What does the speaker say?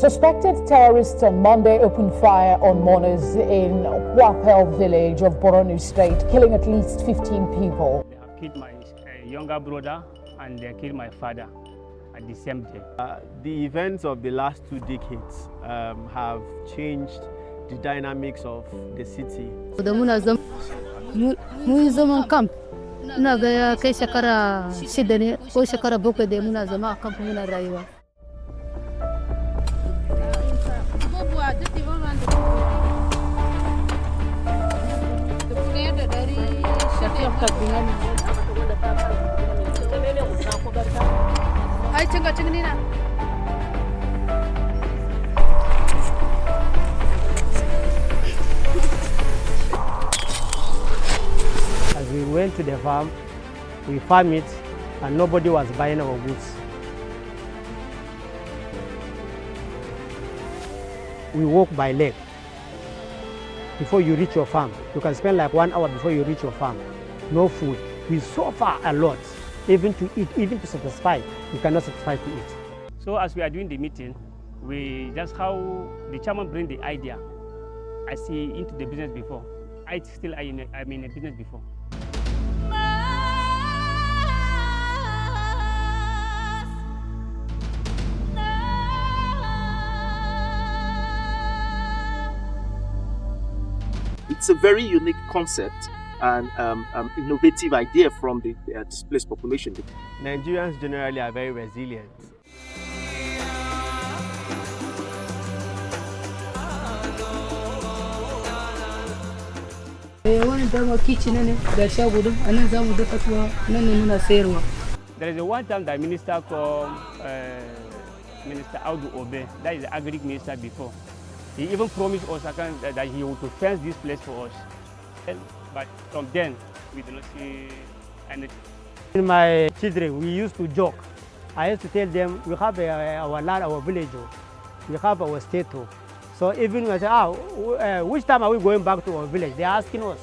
Suspected terrorists on Monday opened fire on mourners in Wapel village of Borno State, killing at least 15 people. They have killed my younger brother and they killed my father at the same day. The events of the last 2 decades have changed the dynamics of the city. Ina ga ya kai shekara 6 ne ko shekara 7 da muna zama a kamfani muna rayuwa. Ai cinga cingni na. As we went to the farm, we farmed it and nobody was buying our goods. We walk by leg. Before you reach your farm, you can spend like 1 hour before you reach your farm. No food. We suffer a lot. Even to eat, even to satisfy, we cannot satisfy to eat. So as we are doing the meeting, we just how the chairman bring the idea. I see into the business before. I'm in a business before. It's a very unique concept and innovative idea from the displaced population. Nigerians generally are very resilient. Wani dama kitchen ne da shago din anan zamu dafa tuwa nan ne muna sayarwa. There is a one time that minister called Minister Auta-Balefi, that is the agric minister before. He even promised us that he would fence this place for us. But from then, we do not see anything. In my children, we used to joke. I used to tell them, we have our land, our village, we have our state. So even when I say, which time are we going back to our village? They're asking us.